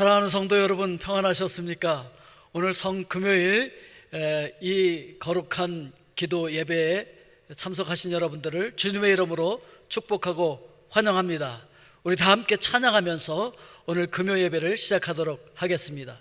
사랑하는 성도 여러분, 평안하셨습니까? 오늘 성금요일 이 거룩한 기도 예배에 참석하신 여러분들을 주님의 이름으로 축복하고 환영합니다. 우리 다 함께 찬양하면서 오늘 금요 예배를 시작하도록 하겠습니다.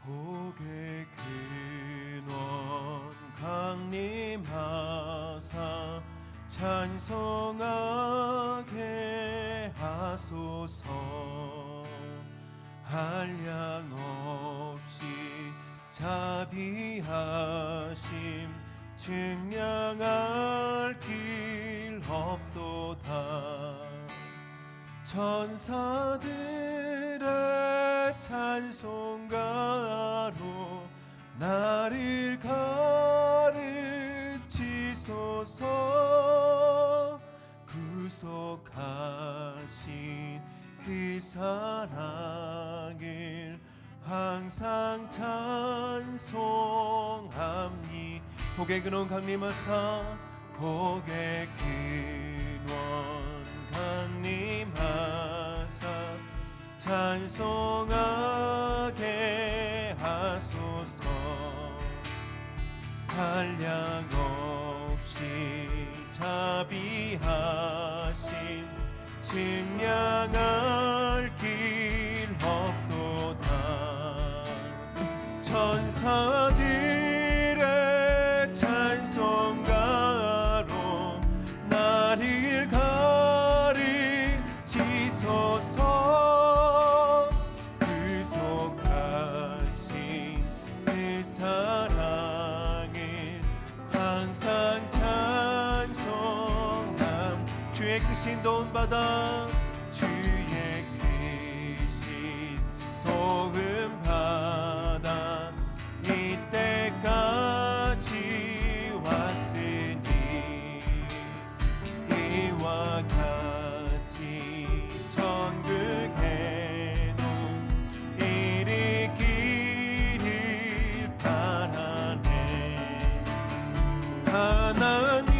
복의 근원 강림하사 찬송하게 하소서. 한량 없이 자비하심 증량할 길 없도다. 천사들의 찬송가로 나를 가르치소서. 구속하신 그 사랑을 항상 찬송함니. 복의 근원 강림하사 복의 근원 강림하사 찬송하게 하소서. 한량 없이 자비하심 증량할 길 없도다. 천사들의 찬송가로 나를 가르치소서. 구속하신 그 사랑을 항상 찬송함. 주의 크신 도움받아 주의 크신 도움받아 이때까지 왔으니 이와 같이 천국에도 이르기를 바라네. 하나님의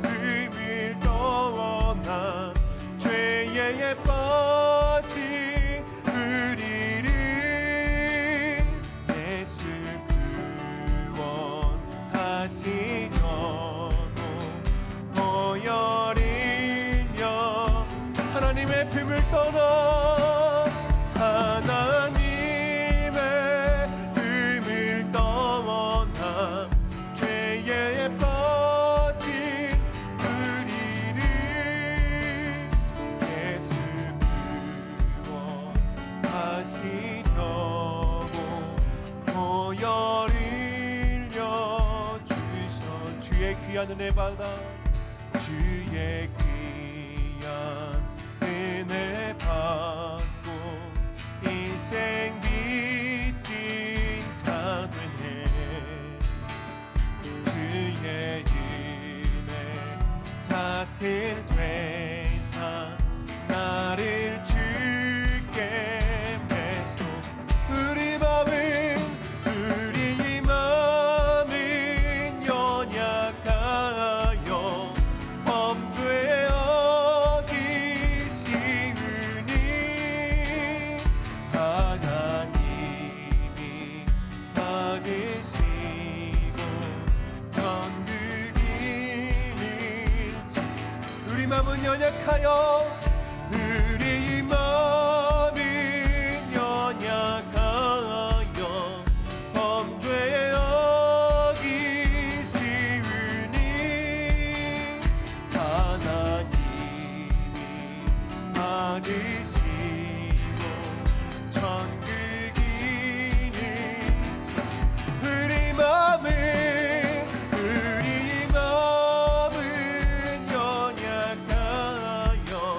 품을 떠나 죄에 빠진 우리를 예수 구원하시려고 보혈이며 하나님의 품을 떠나 하나님의 품을 떠나 죄에 빠진 우리를 예수 구원하시려고 보혈 흘려 주셔. 주의 귀한 은혜 받아 주의 귀한 은혜 받고 인생 빚진 자 되네. 주의 은혜 사슬 되사 나를 주께 매소. 우리 마음은 연약하여 범죄하기 쉬우니 하나님이 받으시고 천국이니. 우리 마음은 연약하여 우리 마음은 연약하여 범죄하기 쉬우니 하나님이 받으시고 천국이니. 우리 마음은 연약하여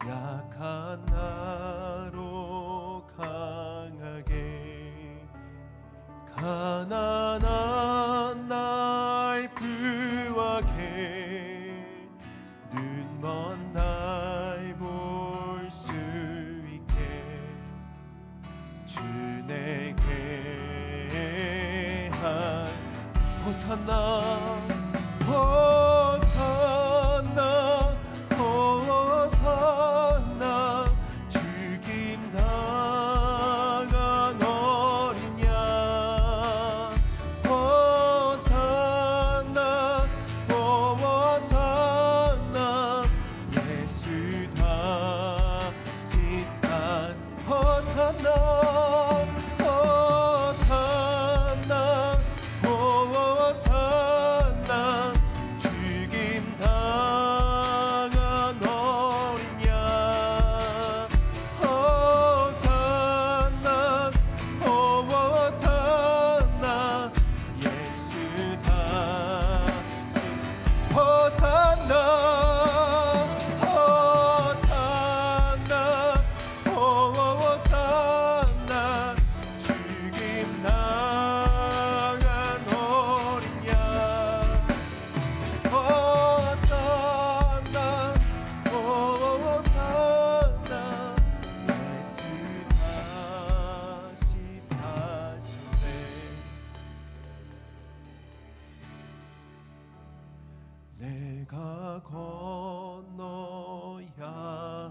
약한 나로 강하게 가난한 날 부하게 눈먼 날 볼 수 있게 주 내게 한 호산나 호산나 호산나 죽임 당한 어린 양 호산나 호산나 예수 다시 산 호산나 호산나 호산나 죽임 당한 어린 양 호산나 호산나 예수 다시 호산나 호산나 호산나 죽임 당한 어린 양 호산나 호산나 예수 다시 사시네 내가 건너야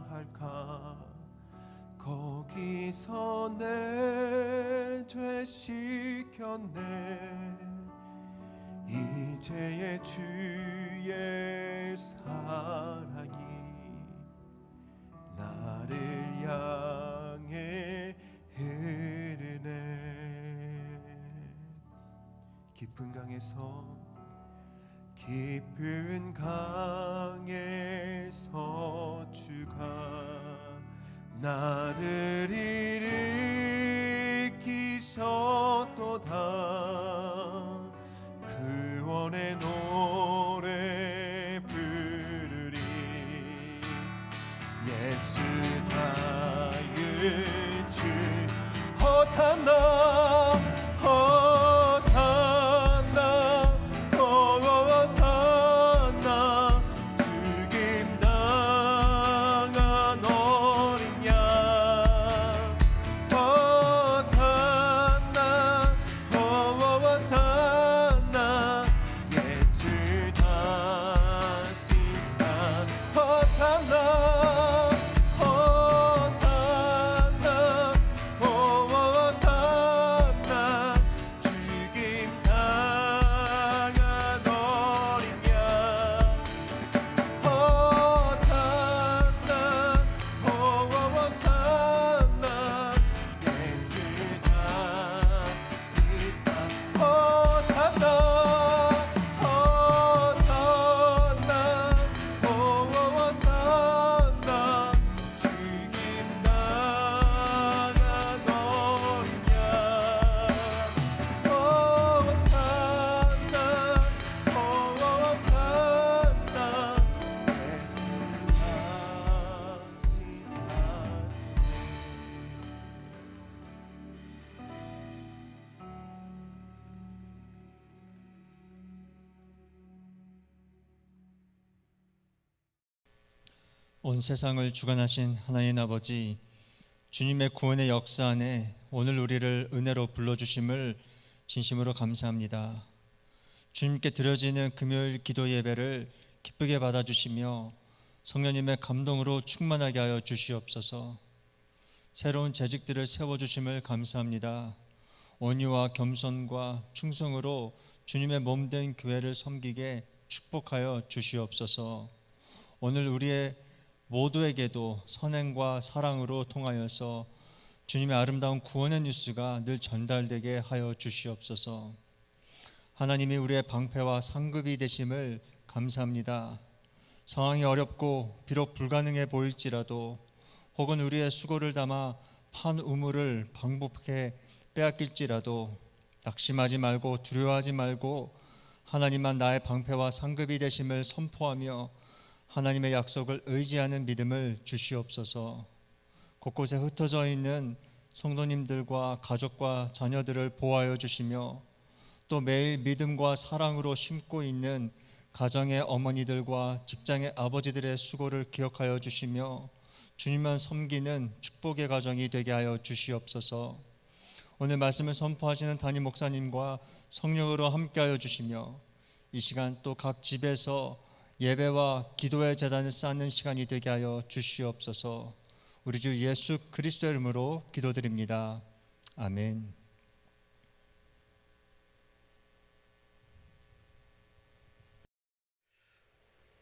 할까 거기서 내 죄 씻겼네 이제의 주의 사랑이 나를 향해 흐르네 깊은 강에서 주가 나를 일으키셨도다 구원의 노래 부르리 예수 다은 주 호산나 호산나 호산나 죽임 당한 어린 양 호산나 호산나 예수 다시 산 호산나 호산나 호산나 죽임 당한 어린 양 호산나 호산나 예수 다시 산 호산나 호산나 호산나 죽임 당한 어린 양 호산나 호산나 예수 온 세상을 주관하신 하나님 아버지, 주님의 구원의 역사 안에 오늘 우리를 은혜로 불러주심을 진심으로 감사합니다. 주님께 드려지는 금요일 기도 예배를 기쁘게 받아주시며 성령님의 감동으로 충만하게 하여 주시옵소서. 새로운 재직들을 세워주심을 감사합니다. 온유와 겸손과 충성으로 주님의 몸된 교회를 섬기게 축복하여 주시옵소서. 오늘 우리의 모두에게도 선행과 사랑으로 통하여서 주님의 아름다운 구원의 뉴스가 늘 전달되게 하여 주시옵소서. 하나님이 우리의 방패와 상급이 되심을 감사합니다. 상황이 어렵고 비록 불가능해 보일지라도 혹은 우리의 수고를 담아 판 우물을 방법해 빼앗길지라도 낙심하지 말고 두려워하지 말고 하나님만 나의 방패와 상급이 되심을 선포하며 하나님의 약속을 의지하는 믿음을 주시옵소서. 곳곳에 흩어져 있는 성도님들과 가족과 자녀들을 보호하여 주시며 또 매일 믿음과 사랑으로 심고 있는 가정의 어머니들과 직장의 아버지들의 수고를 기억하여 주시며 주님만 섬기는 축복의 가정이 되게 하여 주시옵소서. 오늘 말씀을 선포하시는 담임 목사님과 성령으로 함께하여 주시며 이 시간 또 각 집에서 예배와 기도의 제단을 쌓는 시간이 되게 하여 주시옵소서. 우리 주 예수 그리스도의 이름으로 기도드립니다. 아멘.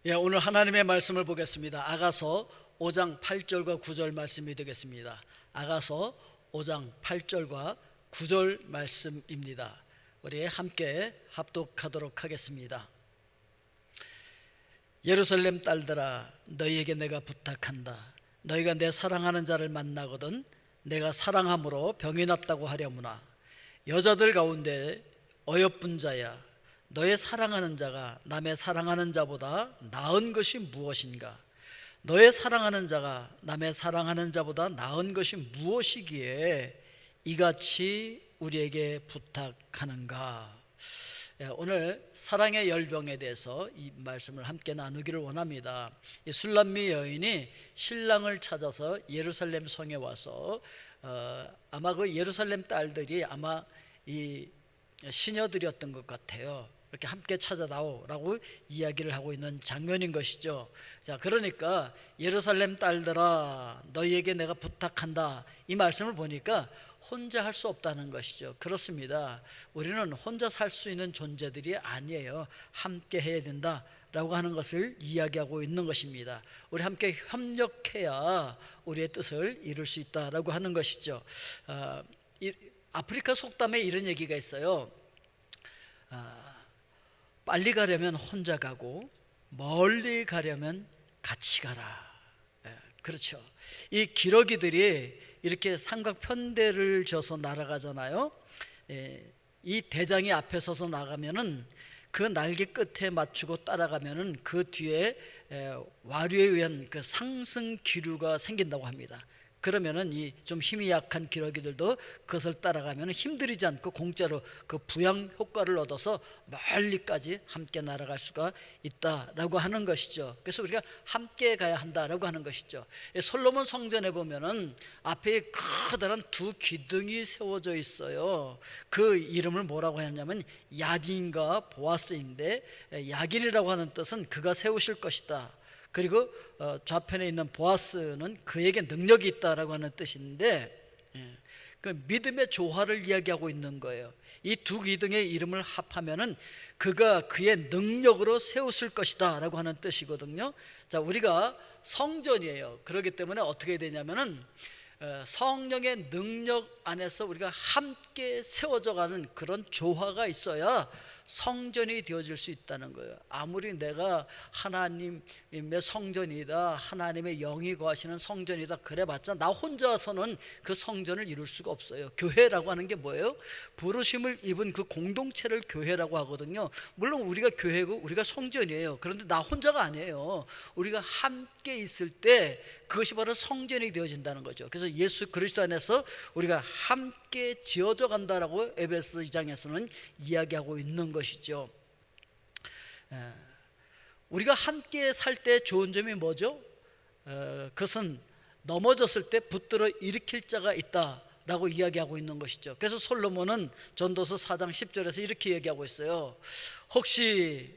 예, 오늘 하나님의 말씀을 보겠습니다. 아가서 5장 8절과 9절 말씀이 되겠습니다. 아가서 5장 8절과 9절 말씀입니다. 우리 함께 합독하도록 하겠습니다. 예루살렘 딸들아, 너희에게 내가 부탁한다. 너희가 내 사랑하는 자를 만나거든 내가 사랑함으로 병이 났다고 하려무나 여자들 가운데 어여쁜 자야, 너의 사랑하는 자가 남의 사랑하는 자보다 나은 것이 무엇인가? 너의 사랑하는 자가 남의 사랑하는 자보다 나은 것이 무엇이기에 이같이 우리에게 부탁하는가? 오늘 사랑의 열병에 대해서 이 말씀을 함께 나누기를 원합니다. 이 술람미 여인이 신랑을 찾아서 예루살렘 성에 와서 아마 그 예루살렘 딸들이 아마 이 시녀들이었던 것 같아요. 이렇게 함께 찾아다오라고 이야기를 하고 있는 장면인 것이죠. 자, 그러니까 예루살렘 딸들아, 너희에게 내가 부탁한다, 이 말씀을 보니까 혼자 할 수 없다는 것이죠. 그렇습니다. 우리는 혼자 살 수 있는 존재들이 아니에요. 함께 해야 된다라고 하는 것을 이야기하고 있는 것입니다. 우리 함께 협력해야 우리의 뜻을 이룰 수 있다라고 하는 것이죠. 아프리카 속담에 이런 얘기가 있어요. 빨리 가려면 혼자 가고 멀리 가려면 같이 가라. 그렇죠. 이 기러기들이 이렇게 삼각편대를 져서 날아가잖아요. 이 대장이 앞에 서서 나가면은 그 날개 끝에 맞추고 따라가면은 그 뒤에 와류에 의한 그 상승 기류가 생긴다고 합니다. 그러면은 이 좀 힘이 약한 기러기들도 그것을 따라가면 힘들이지 않고 공짜로 그 부양 효과를 얻어서 멀리까지 함께 날아갈 수가 있다라고 하는 것이죠. 그래서 우리가 함께 가야 한다라고 하는 것이죠. 솔로몬 성전에 보면은 앞에 커다란 두 기둥이 세워져 있어요. 그 이름을 뭐라고 했냐면 야긴과 보아스인데, 야긴이라고 하는 뜻은 그가 세우실 것이다. 그리고 좌편에 있는 보아스는 그에게 능력이 있다라고 하는 뜻인데, 그 믿음의 조화를 이야기하고 있는 거예요. 이 두 기둥의 이름을 합하면은 그가 그의 능력으로 세우실 것이다 라고 하는 뜻이거든요. 자, 우리가 성전이에요. 그렇기 때문에 어떻게 해야 되냐면은 성령의 능력 안에서 우리가 함께 세워져 가는 그런 조화가 있어야 성전이 되어질 수 있다는 거예요. 아무리 내가 하나님의 성전이다, 하나님의 영이 거하시는 성전이다 그래봤자 나 혼자서는 그 성전을 이룰 수가 없어요. 교회라고 하는 게 뭐예요? 부르심을 입은 그 공동체를 교회라고 하거든요. 물론 우리가 교회고 우리가 성전이에요. 그런데 나 혼자가 아니에요. 우리가 함께 있을 때 그것이 바로 성전이 되어진다는 거죠. 그래서 예수 그리스도 안에서 우리가 함께 지어져 간다라고 에베소 2장에서는 이야기하고 있는 것이죠. 우리가 함께 살 때 좋은 점이 뭐죠? 그것은 넘어졌을 때 붙들어 일으킬 자가 있다라고 이야기하고 있는 것이죠. 그래서 솔로몬은 전도서 4장 10절에서 이렇게 얘기하고 있어요. 혹시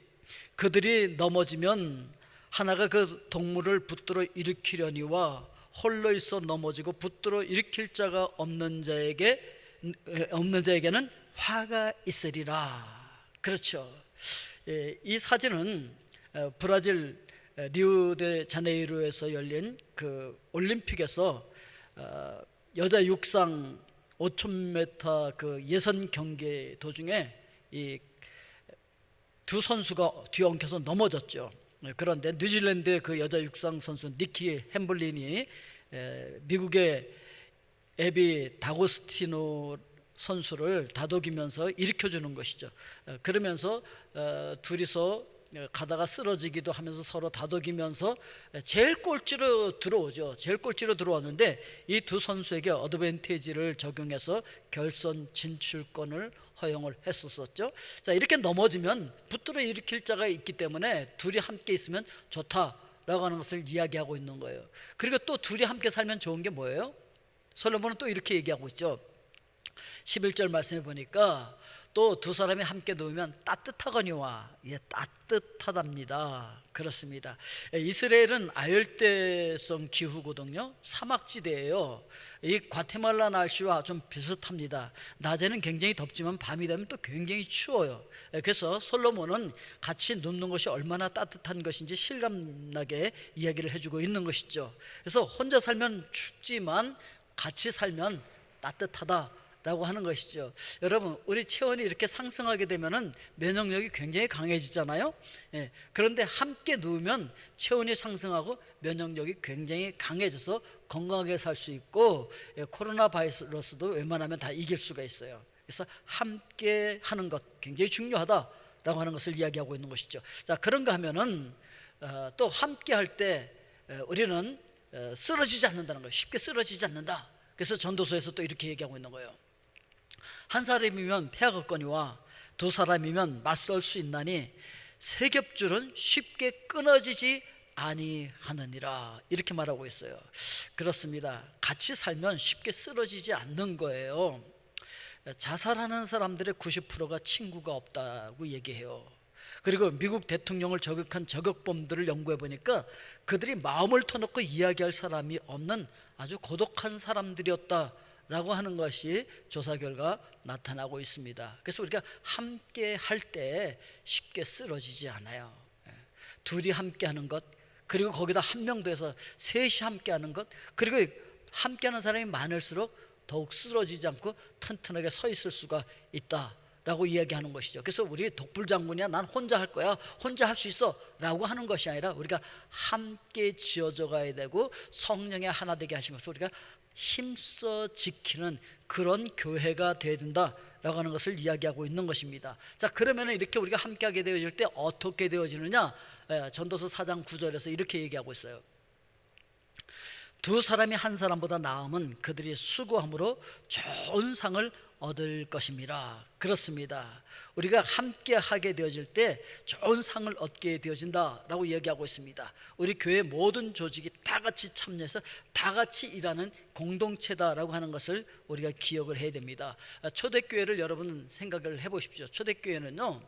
그들이 넘어지면 하나가 그 동물을 붙들어 일으키려니와 홀로 있어 넘어지고 붙들어 일으킬 자가 없는 자에게는 화가 있으리라. 그렇죠. 이 사진은 브라질 리우데자네이루에서 열린 그 올림픽에서 여자 육상 5000m 그 예선 경기 도중에 이 두 선수가 뒤엉켜서 넘어졌죠. 그런데 뉴질랜드의 그 여자 육상 선수 니키 햄블린이 미국의 에비 다고스티노 선수를 다독이면서 일으켜주는 것이죠. 그러면서 둘이서 가다가 쓰러지기도 하면서 서로 다독이면서 제일 꼴찌로 들어오죠. 제일 꼴찌로 들어왔는데 이 두 선수에게 어드밴티지를 적용해서 결선 진출권을 허용을 했었었죠. 자, 이렇게 넘어지면 붙들어 일으킬 자가 있기 때문에 둘이 함께 있으면 좋다라고 하는 것을 이야기하고 있는 거예요. 그리고 또 둘이 함께 살면 좋은 게 뭐예요? 솔로몬은 또 이렇게 얘기하고 있죠. 11절 말씀해 보니까 또 두 사람이 함께 누우면 따뜻하거니와, 따뜻하답니다. 그렇습니다. 이스라엘은 아열대성 기후거든요. 사막지대예요. 이 과테말라 날씨와 좀 비슷합니다. 낮에는 굉장히 덥지만 밤이 되면 또 굉장히 추워요. 그래서 솔로몬은 같이 눕는 것이 얼마나 따뜻한 것인지 실감나게 이야기를 해주고 있는 것이죠. 그래서 혼자 살면 춥지만 같이 살면 따뜻하다 라고 하는 것이죠. 여러분, 우리 체온이 이렇게 상승하게 되면은 면역력이 굉장히 강해지잖아요. 그런데 함께 누우면 체온이 상승하고 면역력이 굉장히 강해져서 건강하게 살 수 있고, 코로나 바이러스도 웬만하면 다 이길 수가 있어요. 그래서 함께 하는 것 굉장히 중요하다라고 하는 것을 이야기하고 있는 것이죠. 자, 그런가 하면은 또 함께 할 때 우리는 쓰러지지 않는다는 거예요. 쉽게 쓰러지지 않는다. 그래서 전도서에서 또 이렇게 얘기하고 있는 거예요. 한 사람이면 패하겠거니와 두 사람이면 맞설 수 있나니 세 겹줄은 쉽게 끊어지지 아니하느니라, 이렇게 말하고 있어요. 그렇습니다. 같이 살면 쉽게 쓰러지지 않는 거예요. 자살하는 사람들의 90%가 친구가 없다고 얘기해요. 그리고 미국 대통령을 저격한 저격범들을 연구해 보니까 그들이 마음을 터놓고 이야기할 사람이 없는 아주 고독한 사람들이었다라고 하는 것이 조사 결과 나타나고 있습니다. 그래서 우리가 함께 할 때 쉽게 쓰러지지 않아요. 둘이 함께 하는 것, 그리고 거기다 한 명 더해서 셋이 함께 하는 것, 그리고 함께 하는 사람이 많을수록 더욱 쓰러지지 않고 튼튼하게 서 있을 수가 있다 라고 이야기하는 것이죠. 그래서 우리 독불장군이야, 난 혼자 할 거야, 혼자 할 수 있어 라고 하는 것이 아니라 우리가 함께 지어져 가야 되고 성령의 하나 되게 하신 것을 우리가 힘써 지키는 그런 교회가 되어야 된다 라고 하는 것을 이야기하고 있는 것입니다. 자, 그러면 이렇게 우리가 함께하게 되어질 때 어떻게 되어지느냐? 전도서 4장 9절에서 이렇게 얘기하고 있어요. 두 사람이 한 사람보다 나음은 그들이 수고함으로 좋은 상을 얻을 것입니다. 그렇습니다. 우리가 함께 하게 되어질 때 좋은 상을 얻게 되어진다라고 이야기하고 있습니다. 우리 교회 모든 조직이 다 같이 참여해서 다 같이 일하는 공동체다라고 하는 것을 우리가 기억을 해야 됩니다. 초대교회를 여러분 생각을 해보십시오. 초대교회는요,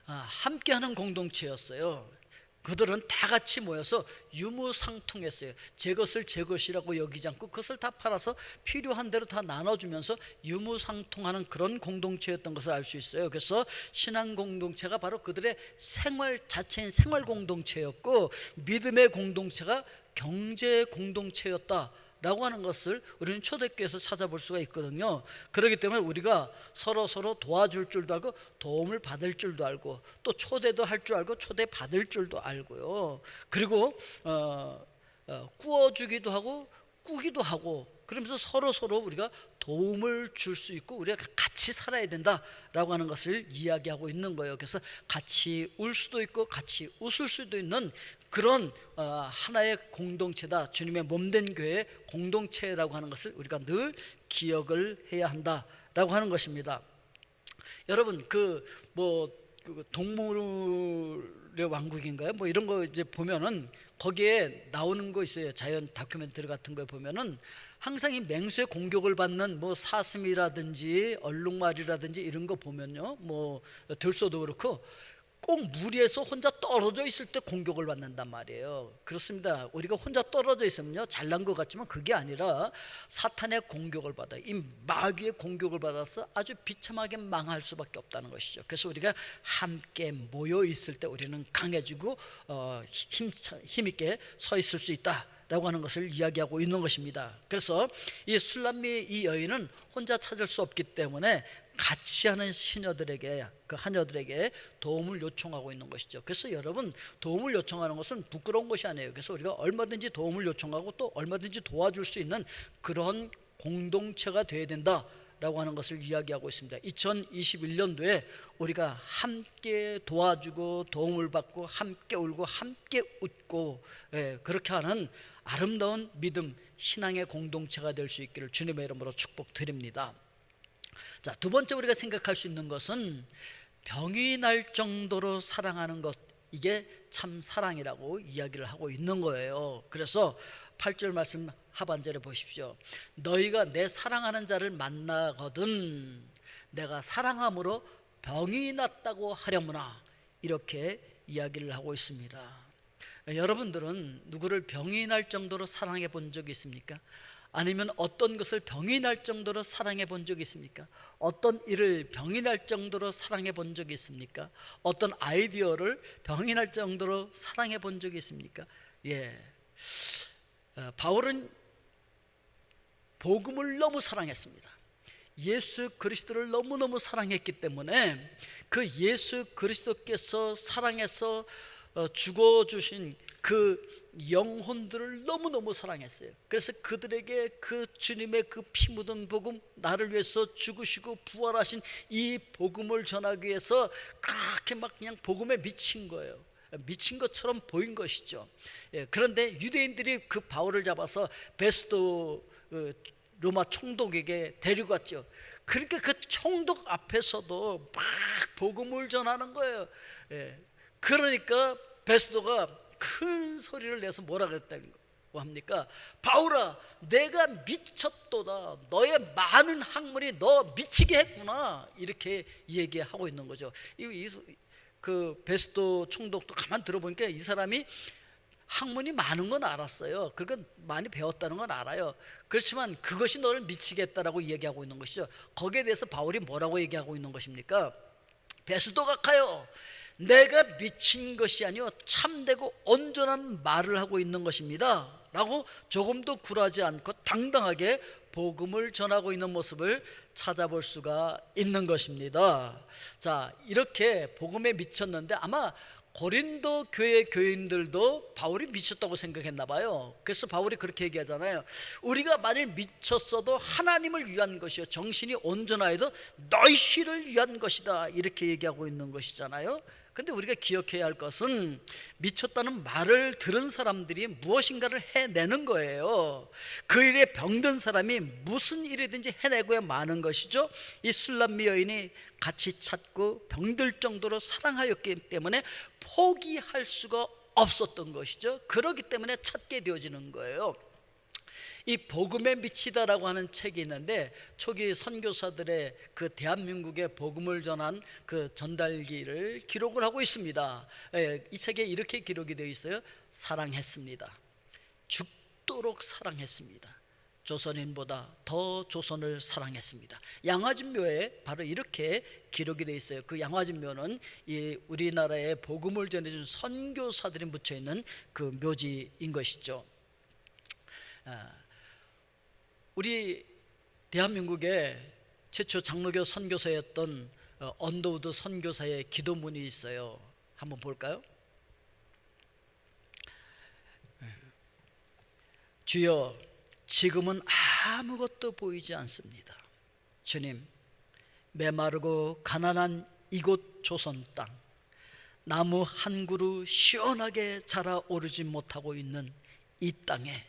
함께하는 공동체였어요. 그들은 다 같이 모여서 유무상통했어요. 제 것을 제 것이라고 여기지 않고 그것을 다 팔아서 필요한 대로 다 나눠주면서 유무상통하는 그런 공동체였던 것을 알 수 있어요. 그래서 신앙 공동체가 바로 그들의 생활 자체인 생활 공동체였고, 믿음의 공동체가 경제 공동체였다 라고 하는 것을 우리는 초대교회에서 찾아볼 수가 있거든요. 그렇기 때문에 우리가 서로 도와줄 줄도 알고 도움을 받을 줄도 알고 또 초대도 할 줄 알고 초대 받을 줄도 알고요. 그리고 꾸어주기도 하고 꾸기도 하고, 그러면서 서로 우리가 도움을 줄 수 있고 우리가 같이 살아야 된다라고 하는 것을 이야기하고 있는 거예요. 그래서 같이 울 수도 있고 같이 웃을 수도 있는 그런 하나의 공동체다. 주님의 몸된 교회의 공동체라고 하는 것을 우리가 늘 기억을 해야 한다라고 하는 것입니다. 여러분, 동물의 왕국인가요? 뭐 이런 거 이제 보면은 거기에 나오는 거 있어요. 자연 다큐멘터리 같은 거 보면은 항상 이 맹수의 공격을 받는 뭐 사슴이라든지 얼룩말이라든지 이런 거 보면요, 뭐 들소도 그렇고 꼭 무리에서 혼자 떨어져 있을 때 공격을 받는단 말이에요. 그렇습니다. 우리가 혼자 떨어져 있으면요, 잘난 것 같지만 그게 아니라 사탄의 공격을 받아요. 이 마귀의 공격을 받아서 아주 비참하게 망할 수밖에 없다는 것이죠. 그래서 우리가 함께 모여 있을 때 우리는 강해지고 힘있게 서 있을 수 있다 라고 하는 것을 이야기하고 있는 것입니다. 그래서 이 술람미 이 여인은 혼자 찾을 수 없기 때문에 같이 하는 시녀들에게, 그 하녀들에게 도움을 요청하고 있는 것이죠. 그래서 여러분, 도움을 요청하는 것은 부끄러운 것이 아니에요. 그래서 우리가 얼마든지 도움을 요청하고 또 얼마든지 도와줄 수 있는 그런 공동체가 되어야 된다라고 라고 하는 것을 이야기하고 있습니다. 2021년도에 우리가 함께 도와주고 도움을 받고 함께 울고 함께 웃고 그렇게 하는 아름다운 믿음, 신앙의 공동체가 될 수 있기를 주님의 이름으로 축복드립니다. 자, 두 번째 우리가 생각할 수 있는 것은 병이 날 정도로 사랑하는 것, 이게 참 사랑이라고 이야기를 하고 있는 거예요. 그래서 8절 말씀 하반절에 보십시오. 너희가 내 사랑하는 자를 만나거든 내가 사랑함으로 병이 났다고 하려무나, 이렇게 이야기를 하고 있습니다. 여러분들은 누구를 병이 날 정도로 사랑해 본 적이 있습니까? 아니면 어떤 것을 병이 날 정도로 사랑해 본 적이 있습니까? 어떤 일을 병이 날 정도로 사랑해 본 적이 있습니까? 어떤 아이디어를 병이 날 정도로 사랑해 본 적이 있습니까? 바울은 복음을 너무 사랑했습니다. 예수 그리스도를 너무너무 사랑했기 때문에 그 예수 그리스도께서 사랑해서 죽어주신 그 영혼들을 너무너무 사랑했어요. 그래서 그들에게 그 주님의 그 피 묻은 복음, 나를 위해서 죽으시고 부활하신 이 복음을 전하기 위해서 그렇게 막 그냥 복음에 미친 거예요. 미친 것처럼 보인 것이죠. 그런데 유대인들이 그 바울을 잡아서 베스도 로마 총독에게 데리고 갔죠. 그러니까 그 총독 앞에서도 막 복음을 전하는 거예요. 그러니까 베스도가 큰 소리를 내서 뭐라 그랬다고 합니까? 바울아, 내가 미쳤도다. 너의 많은 학문이 너 미치게 했구나. 이렇게 얘기하고 있는 거죠. 그 베스도 총독도 가만 들어보니까 이 사람이 학문이 많은 건 알았어요. 그러니까 많이 배웠다는 건 알아요. 그렇지만 그것이 너를 미치게 했다라고 이야기하고 있는 것이죠. 거기에 대해서 바울이 뭐라고 얘기하고 있는 것입니까? 베스도가 가요, 내가 미친 것이 아니요 참되고 온전한 말을 하고 있는 것입니다 라고 조금도 굴하지 않고 당당하게 복음을 전하고 있는 모습을 찾아볼 수가 있는 것입니다. 자, 이렇게 복음에 미쳤는데 아마 고린도 교회 교인들도 바울이 미쳤다고 생각했나 봐요. 그래서 바울이 그렇게 얘기하잖아요. 우리가 만일 미쳤어도 하나님을 위한 것이요 정신이 온전하여도 너희를 위한 것이다, 이렇게 얘기하고 있는 것이잖아요. 근데 우리가 기억해야 할 것은 미쳤다는 말을 들은 사람들이 무엇인가를 해내는 거예요. 그 일에 병든 사람이 무슨 일이든지 해내고야 마는 것이죠. 이 술람미 여인이 같이 찾고 병들 정도로 사랑하였기 때문에 포기할 수가 없었던 것이죠. 그렇기 때문에 찾게 되어지는 거예요. 이 복음에 미치다라고 하는 책이 있는데 초기 선교사들의 그 대한민국의 복음을 전한 그 전달기를 기록을 하고 있습니다. 이 책에 이렇게 기록이 되어 있어요. 사랑했습니다. 죽도록 사랑했습니다. 조선인보다 더 조선을 사랑했습니다. 양화진묘에 바로 이렇게 기록이 되어 있어요. 그 양화진묘는 이 우리나라에 복음을 전해준 선교사들이 묻혀 있는 그 묘지인 것이죠. 우리 대한민국의 최초 장로교 선교사였던 언더우드 선교사의 기도문이 있어요. 한번 볼까요? 주여, 지금은 아무것도 보이지 않습니다. 주님, 메마르고 가난한 이곳 조선 땅, 나무 한 그루 시원하게 자라오르지 못하고 있는 이 땅에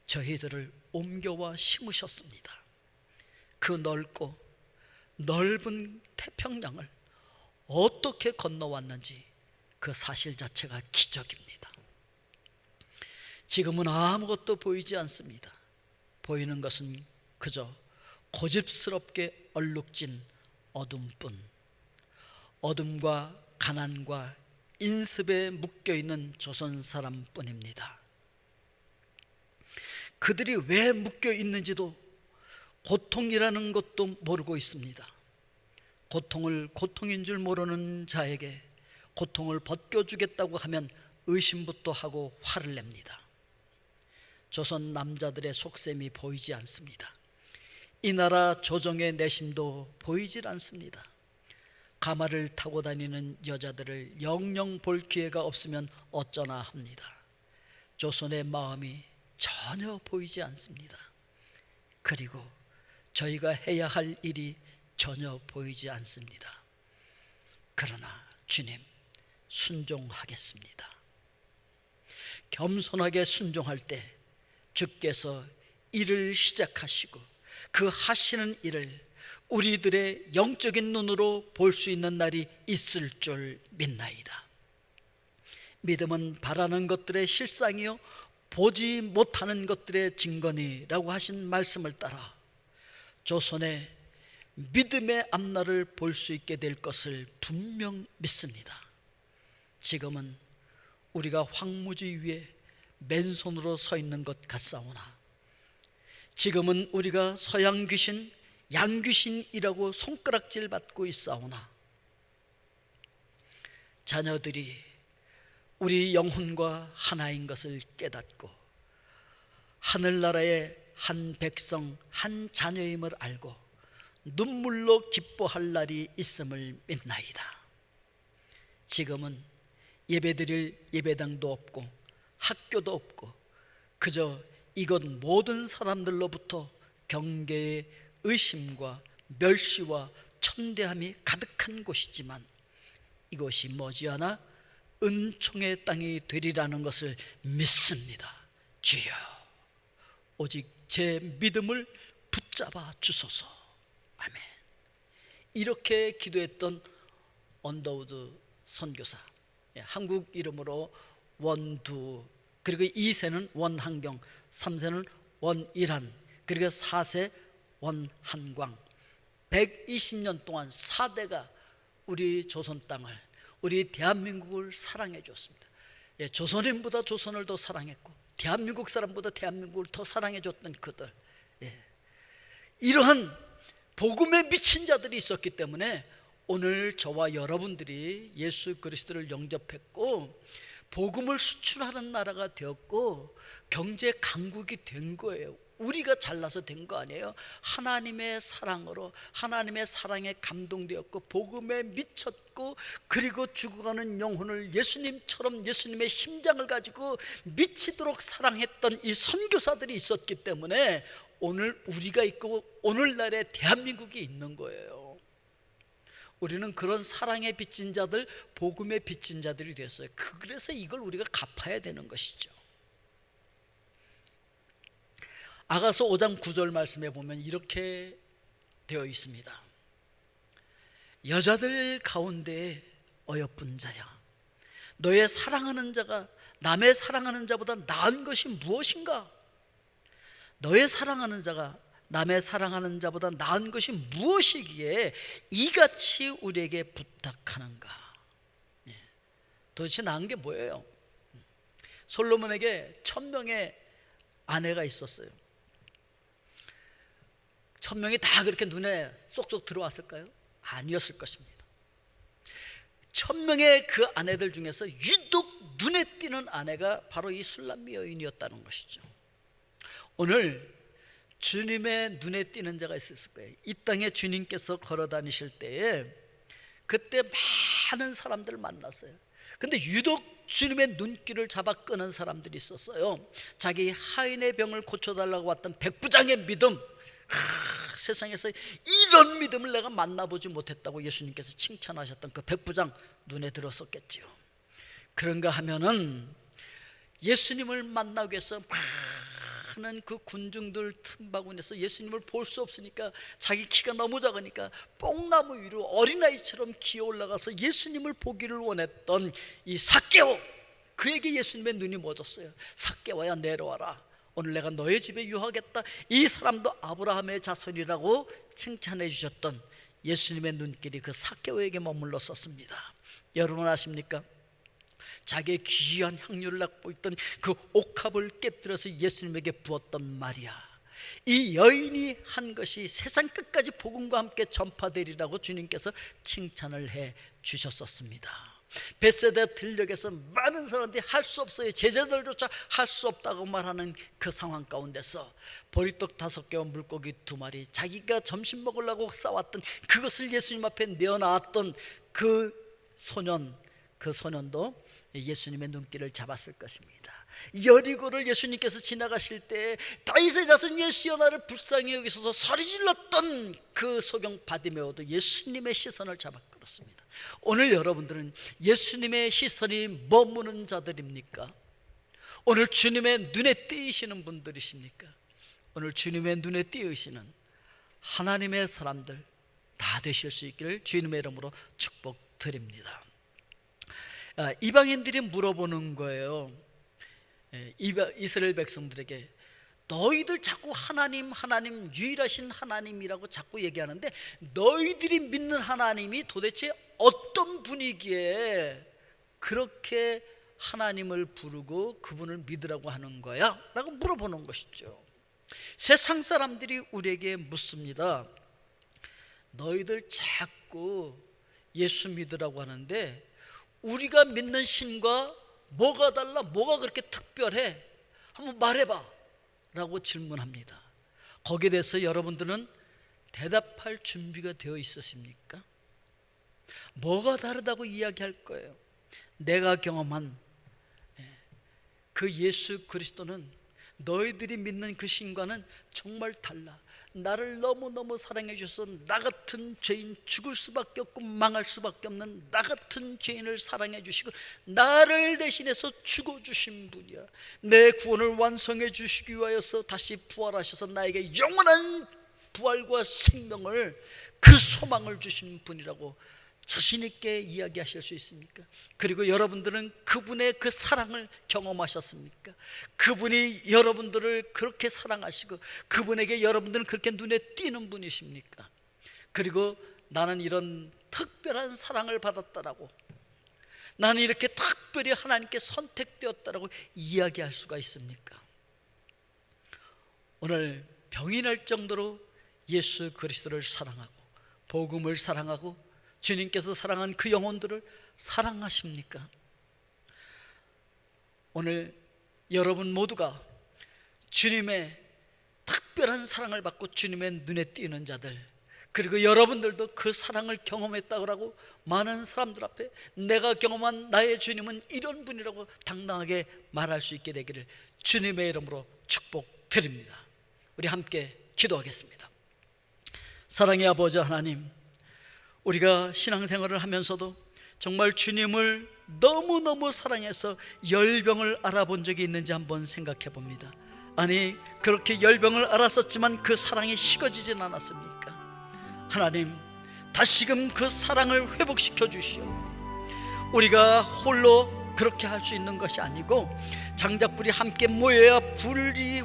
저희들을 옮겨와 심으셨습니다. 그 넓고 넓은 태평양을 어떻게 건너왔는지 그 사실 자체가 기적입니다. 지금은 아무것도 보이지 않습니다. 보이는 것은 그저 고집스럽게 얼룩진 어둠뿐, 어둠과 가난과 인습에 묶여있는 조선 사람뿐입니다. 그들이 왜 묶여 있는지도 고통이라는 것도 모르고 있습니다. 고통을 고통인 줄 모르는 자에게 고통을 벗겨주겠다고 하면 의심부터 하고 화를 냅니다. 조선 남자들의 속셈이 보이지 않습니다. 이 나라 조정의 내심도 보이질 않습니다. 가마를 타고 다니는 여자들을 영영 볼 기회가 없으면 어쩌나 합니다. 조선의 마음이 전혀 보이지 않습니다. 그리고 저희가 해야 할 일이 전혀 보이지 않습니다. 그러나 주님, 순종하겠습니다. 겸손하게 순종할 때 주께서 일을 시작하시고 그 하시는 일을 우리들의 영적인 눈으로 볼 수 있는 날이 있을 줄 믿나이다. 믿음은 바라는 것들의 실상이요 보지 못하는 것들의 증거니라고 하신 말씀을 따라 조선의 믿음의 앞날을 볼 수 있게 될 것을 분명 믿습니다. 지금은 우리가 황무지 위에 맨손으로 서 있는 것 같사오나, 지금은 우리가 서양 귀신, 양 귀신이라고 손가락질 받고 있사오나, 자녀들이 우리 영혼과 하나인 것을 깨닫고 하늘나라의 한 백성, 한 자녀임을 알고 눈물로 기뻐할 날이 있음을 믿나이다. 지금은 예배드릴 예배당도 없고 학교도 없고 그저 이곳 모든 사람들로부터 경계의 의심과 멸시와 천대함이 가득한 곳이지만 이곳이 머지않아 은총의 땅이 되리라는 것을 믿습니다. 주여, 오직 제 믿음을 붙잡아 주소서. 아멘. 이렇게 기도했던 언더우드 선교사, 한국 이름으로 원두, 그리고 2세는 원한경, 3세는 원일한, 그리고 4세 원한광, 120년 동안 4대가 우리 조선 땅을, 우리 대한민국을 사랑해 줬습니다. 조선인보다 조선을 더 사랑했고 대한민국 사람보다 대한민국을 더 사랑해 줬던 그들, 이러한 복음에 미친 자들이 있었기 때문에 오늘 저와 여러분들이 예수 그리스도를 영접했고 복음을 수출하는 나라가 되었고 경제 강국이 된 거예요. 우리가 잘나서 된 거 아니에요. 하나님의 사랑으로, 하나님의 사랑에 감동되었고 복음에 미쳤고, 그리고 죽어가는 영혼을 예수님처럼 예수님의 심장을 가지고 미치도록 사랑했던 이 선교사들이 있었기 때문에 오늘 우리가 있고 오늘날의 대한민국이 있는 거예요. 우리는 그런 사랑에 빚진 자들, 복음에 빚진 자들이 됐어요. 그래서 이걸 우리가 갚아야 되는 것이죠. 아가서 5장 9절 말씀에 보면 이렇게 되어 있습니다. 여자들 가운데 어여쁜 자야, 너의 사랑하는 자가 남의 사랑하는 자보다 나은 것이 무엇인가? 너의 사랑하는 자가 남의 사랑하는 자보다 나은 것이 무엇이기에 이같이 우리에게 부탁하는가? 도대체 나은 게 뭐예요? 솔로몬에게 1000명의 아내가 있었어요. 1000명이 다 그렇게 눈에 쏙쏙 들어왔을까요? 아니었을 것입니다. 1000명의 그 아내들 중에서 유독 눈에 띄는 아내가 바로 이 술람미 여인이었다는 것이죠. 오늘 주님의 눈에 띄는 자가 있었을 거예요. 이 땅에 주님께서 걸어 다니실 때에 그때 많은 사람들을 만났어요. 근데 유독 주님의 눈길을 잡아 끄는 사람들이 있었어요. 자기 하인의 병을 고쳐달라고 왔던 백부장의 믿음, 세상에서 이런 믿음을 내가 만나보지 못했다고 예수님께서 칭찬하셨던 그 백부장 눈에 들었었겠지요. 그런가 하면은 예수님을 만나기 위해서 많은 그 군중들 틈바구니에서 예수님을 볼 수 없으니까 자기 키가 너무 작으니까 뽕나무 위로 어린아이처럼 기어 올라가서 예수님을 보기를 원했던 이 삭개오, 그에게 예수님의 눈이 멎었어요. 삭개오야, 내려와라. 오늘 내가 너의 집에 유하겠다. 이 사람도 아브라함의 자손이라고 칭찬해 주셨던 예수님의 눈길이 그 삭개오에게 머물렀었습니다. 여러분 아십니까? 자기의 귀한 향유를 낳고 있던 그 옥합을 깨뜨려서 예수님에게 부었던 말이야. 이 여인이 한 것이 세상 끝까지 복음과 함께 전파되리라고 주님께서 칭찬을 해 주셨었습니다. 벳세다 들녘에서 많은 사람들이 할 수 없어요, 제자들조차 할 수 없다고 말하는 그 상황 가운데서 보리떡 5개와 물고기 2마리, 자기가 점심 먹으려고 싸왔던 그것을 예수님 앞에 내어놨던 그 소년도 예수님의 눈길을 잡았을 것입니다. 여리고를 예수님께서 지나가실 때 다윗의 자손 예수여나를 불쌍히 여기셔서 소리질렀던 그 소경 바디메오도 예수님의 시선을 잡아 끌었습니다. 오늘 여러분들은 예수님의 시선이 머무는 자들입니까? 오늘 주님의 눈에 띄시는 분들이십니까? 오늘 주님의 눈에 띄으시는 하나님의 사람들 다 되실 수 있기를 주님의 이름으로 축복드립니다. 이방인들이 물어보는 거예요. 이스라엘 백성들에게 너희들 자꾸 하나님 유일하신 하나님이라고 자꾸 얘기하는데 너희들이 믿는 하나님이 도대체 어떤 분이기에 그렇게 하나님을 부르고 그분을 믿으라고 하는 거야? 라고 물어보는 것이죠. 세상 사람들이 우리에게 묻습니다. 너희들 자꾸 예수 믿으라고 하는데 우리가 믿는 신과 뭐가 달라? 뭐가 그렇게 특별해? 한번 말해봐 라고 질문합니다. 거기에 대해서 여러분들은 대답할 준비가 되어 있으십니까? 뭐가 다르다고 이야기할 거예요. 내가 경험한 그 예수 그리스도는 너희들이 믿는 그 신과는 정말 달라. 나를 너무너무 사랑해 주셔서 나 같은 죄인, 죽을 수밖에 없고 망할 수밖에 없는 나 같은 죄인을 사랑해 주시고 나를 대신해서 죽어주신 분이야. 내 구원을 완성해 주시기 위하여서 다시 부활하셔서 나에게 영원한 부활과 생명을, 그 소망을 주신 분이라고 자신 있게 이야기하실 수 있습니까? 그리고 여러분들은 그분의 그 사랑을 경험하셨습니까? 그분이 여러분들을 그렇게 사랑하시고 그분에게 여러분들은 그렇게 눈에 띄는 분이십니까? 그리고 나는 이런 특별한 사랑을 받았다라고, 나는 이렇게 특별히 하나님께 선택되었다라고 이야기할 수가 있습니까? 오늘 병이 날 정도로 예수 그리스도를 사랑하고 복음을 사랑하고 주님께서 사랑한 그 영혼들을 사랑하십니까? 오늘 여러분 모두가 주님의 특별한 사랑을 받고 주님의 눈에 띄는 자들, 그리고 여러분들도 그 사랑을 경험했다고 많은 사람들 앞에 내가 경험한 나의 주님은 이런 분이라고 당당하게 말할 수 있게 되기를 주님의 이름으로 축복드립니다. 우리 함께 기도하겠습니다. 사랑의 아버지 하나님, 우리가 신앙생활을 하면서도 정말 주님을 너무너무 사랑해서 열병을 알아본 적이 있는지 한번 생각해 봅니다. 아니, 그렇게 열병을 알았었지만 그 사랑이 식어지진 않았습니까? 하나님, 다시금 그 사랑을 회복시켜 주시오. 우리가 홀로 그렇게 할 수 있는 것이 아니고 장작불이 함께 모여야 불이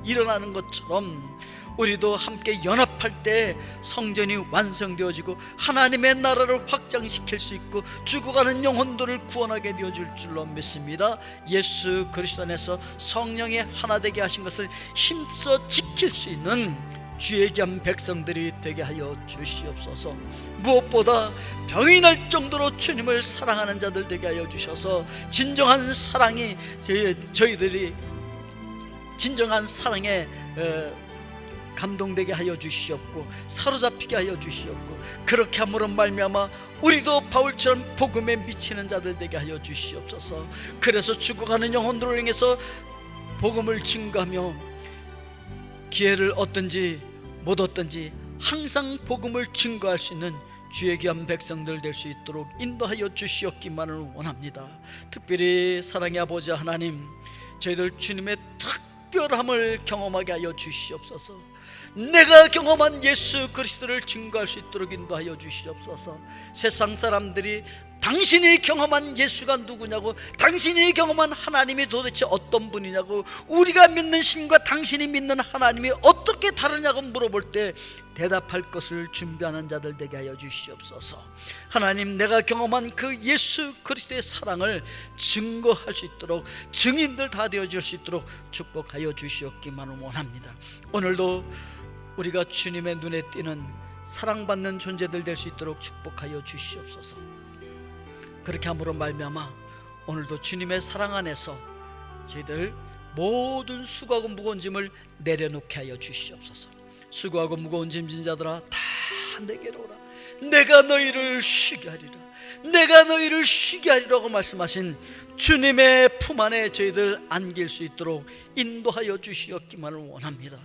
일어나는 것처럼 우리도 함께 연합할 때 성전이 완성되어지고 하나님의 나라를 확장시킬 수 있고 죽어가는 영혼들을 구원하게 되어줄 줄로 믿습니다. 예수 그리스도 안에서 성령의 하나 되게 하신 것을 힘써 지킬 수 있는 주의 귀한 백성들이 되게 하여 주시옵소서. 무엇보다 병이 날 정도로 주님을 사랑하는 자들 되게 하여 주셔서 진정한 사랑이 저희들이 진정한 사랑에 감동되게 하여 주시옵고 사로잡히게 하여 주시옵고 그렇게 함으로 말미암아 우리도 바울처럼 복음에 미치는 자들 되게 하여 주시옵소서. 그래서 죽어가는 영혼들을 향해서 복음을 증거하며 기회를 얻든지 못 얻든지 항상 복음을 증거할 수 있는 주의 귀한 백성들 될 수 있도록 인도하여 주시옵기만을 원합니다. 특별히 사랑의 아버지 하나님, 저희들 주님의 특별함을 경험하게 하여 주시옵소서. 내가 경험한 예수 그리스도를 증거할 수 있도록 인도하여 주시옵소서. 세상 사람들이 당신이 경험한 예수가 누구냐고, 당신이 경험한 하나님이 도대체 어떤 분이냐고, 우리가 믿는 신과 당신이 믿는 하나님이 어떻게 다르냐고 물어볼 때 대답할 것을 준비하는 자들 되게 하여 주시옵소서. 하나님, 내가 경험한 그 예수 그리스도의 사랑을 증거할 수 있도록 증인들 다 되어줄 수 있도록 축복하여 주시옵기만 원합니다. 오늘도 우리가 주님의 눈에 띄는 사랑받는 존재들 될 수 있도록 축복하여 주시옵소서. 그렇게 함으로 말미암아 오늘도 주님의 사랑 안에서 저희들 모든 수고하고 무거운 짐을 내려놓게 하여 주시옵소서. 수고하고 무거운 짐진 자들아 다 내게로 오라. 내가 너희를 쉬게 하리라. 내가 너희를 쉬게 하리라고 말씀하신 주님의 품 안에 저희들 안길 수 있도록 인도하여 주시었기만을 원합니다.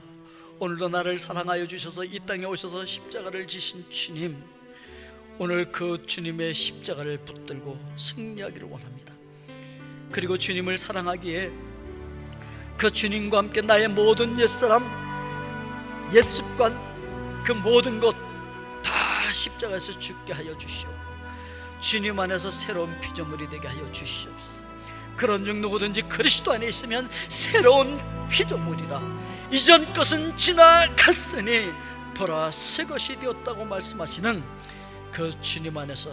오늘도 나를 사랑하여 주셔서 이 땅에 오셔서 십자가를 지신 주님, 오늘 그 주님의 십자가를 붙들고 승리하기를 원합니다. 그리고 주님을 사랑하기에 그 주님과 함께 나의 모든 옛사람, 옛습관, 그 모든 것 다 십자가에서 죽게 하여 주시옵고 주님 안에서 새로운 피조물이 되게 하여 주시옵소서. 그런즉 누구든지 그리스도 안에 있으면 새로운 피조물이라, 이전 것은 지나갔으니 보라 새 것이 되었다고 말씀하시는 그 주님 안에서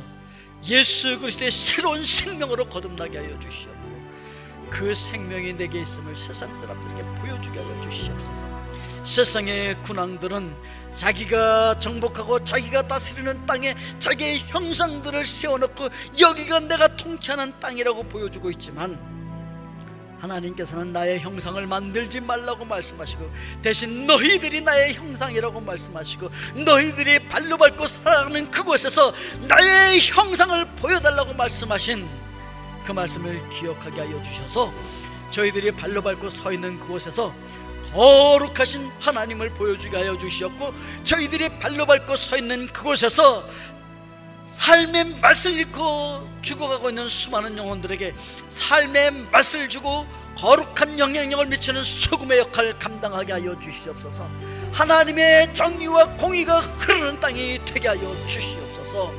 예수 그리스도의 새로운 생명으로 거듭나게 하여 주시옵고 그 생명이 내게 있음을 세상 사람들에게 보여주게 하여 주시옵소서. 세상의 군왕들은 자기가 정복하고 자기가 다스리는 땅에 자기의 형상들을 세워놓고 여기가 내가 통치하는 땅이라고 보여주고 있지만, 하나님께서는 나의 형상을 만들지 말라고 말씀하시고 대신 너희들이 나의 형상이라고 말씀하시고 너희들이 발로 밟고 살아가는 그곳에서 나의 형상을 보여달라고 말씀하신 그 말씀을 기억하게 하여 주셔서 저희들이 발로 밟고 서 있는 그곳에서 거룩하신 하나님을 보여주게 하여 주시었고, 저희들이 발로 밟고 서 있는 그곳에서 삶의 맛을 잃고 죽어가고 있는 수많은 영혼들에게 삶의 맛을 주고 거룩한 영향력을 미치는 소금의 역할을 감당하게 하여 주시옵소서. 하나님의 정의와 공의가 흐르는 땅이 되게 하여 주시옵소서.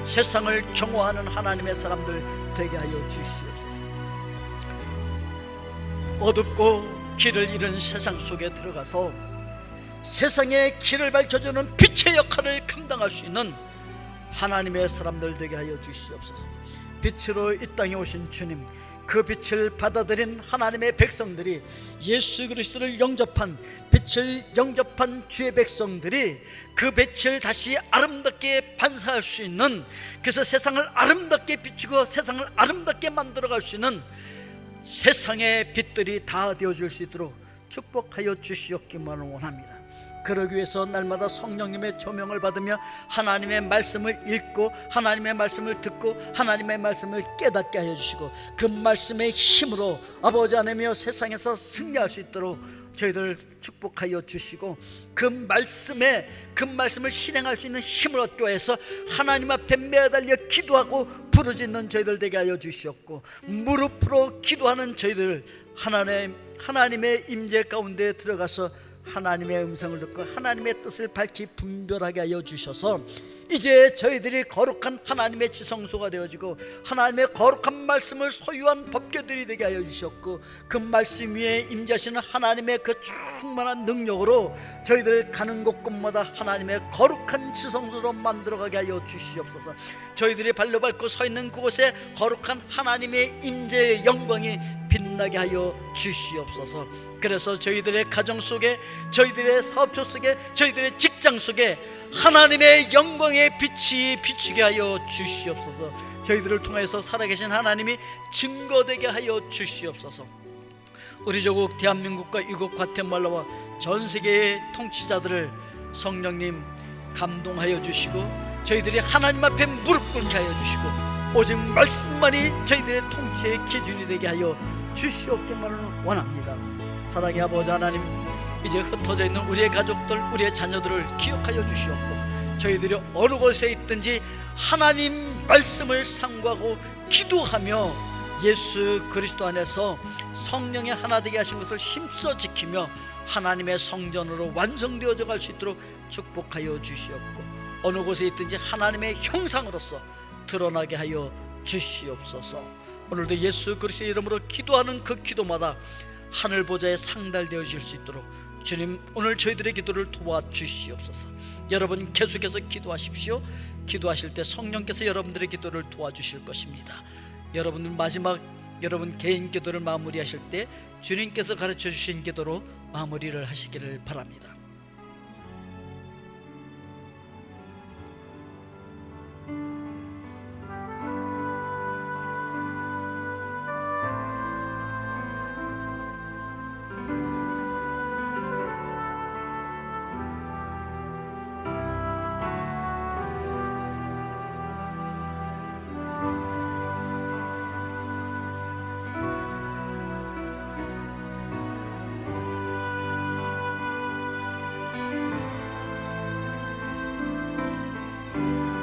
세상을 경호하는 하나님의 사람들 되게 하여 주시옵소서. 어둡고 길을 잃은 세상 속에 들어가서 세상의 길을 밝혀주는 빛의 역할을 감당할 수 있는 하나님의 사람들 되게 하여 주시옵소서. 빛으로 이 땅에 오신 주님, 그 빛을 받아들인 하나님의 백성들이, 예수 그리스도를 영접한 빛을 영접한 주의 백성들이 그 빛을 다시 아름답게 반사할 수 있는, 그래서 세상을 아름답게 비추고 세상을 아름답게 만들어갈 수 있는 세상의 빛들이 다 되어줄 수 있도록 축복하여 주시옵기만 원합니다. 그러기 위해서 날마다 성령님의 조명을 받으며 하나님의 말씀을 읽고 하나님의 말씀을 듣고 하나님의 말씀을 깨닫게 하여 주시고 그 말씀의 힘으로 아버지 하나님이여 세상에서 승리할 수 있도록 저희들 축복하여 주시고 그 말씀을 실행할 수 있는 힘을 얻기 위해서 하나님 앞에 매달려 기도하고 부르짖는 저희들 되게 하여 주시옵고, 무릎으로 기도하는 저희들 하나님의 임재 가운데 들어가서 하나님의 음성을 듣고 하나님의 뜻을 밝히 분별하게 하여 주셔서 이제 저희들이 거룩한 하나님의 지성소가 되어지고 하나님의 거룩한 말씀을 소유한 법궤들이 되게 하여 주셨고, 그 말씀 위에 임재하시는 하나님의 그 충만한 능력으로 저희들 가는 곳곳마다 하나님의 거룩한 지성소로 만들어가게 하여 주시옵소서. 저희들이 발로 밟고 서 있는 그곳에 거룩한 하나님의 임재의 영광이 빛나게 하여 주시옵소서. 그래서 저희들의 가정 속에, 저희들의 사업처 속에, 저희들의 직장 속에 하나님의 영광의 빛이 비추게 하여 주시옵소서. 저희들을 통해서 살아계신 하나님이 증거되게 하여 주시옵소서. 우리 조국 대한민국과 이곳 과테말라와 전 세계의 통치자들을 성령님 감동하여 주시고 저희들이 하나님 앞에 무릎 꿇게 하여 주시고 오직 말씀만이 저희들의 통치의 기준이 되게 하여 주시옵기만을 원합니다. 사랑의 아버지 하나님, 이제 흩어져 있는 우리의 가족들, 우리의 자녀들을 기억하여 주시옵고 저희들이 어느 곳에 있든지 하나님 말씀을 상고하고 기도하며 예수 그리스도 안에서 성령의 하나 되게 하신 것을 힘써 지키며 하나님의 성전으로 완성되어져 갈 수 있도록 축복하여 주시옵고 어느 곳에 있든지 하나님의 형상으로서 드러나게 하여 주시옵소서. 오늘도 예수 그리스도의 이름으로 기도하는 그 기도마다 하늘 보좌에 상달되어질 수 있도록 주님 오늘 저희들의 기도를 도와주시옵소서. 여러분 계속해서 기도하십시오. 기도하실 때 성령께서 여러분들의 기도를 도와주실 것입니다. 여러분들 마지막 여러분 개인 기도를 마무리하실 때 주님께서 가르쳐 주신 기도로 마무리를 하시기를 바랍니다. 나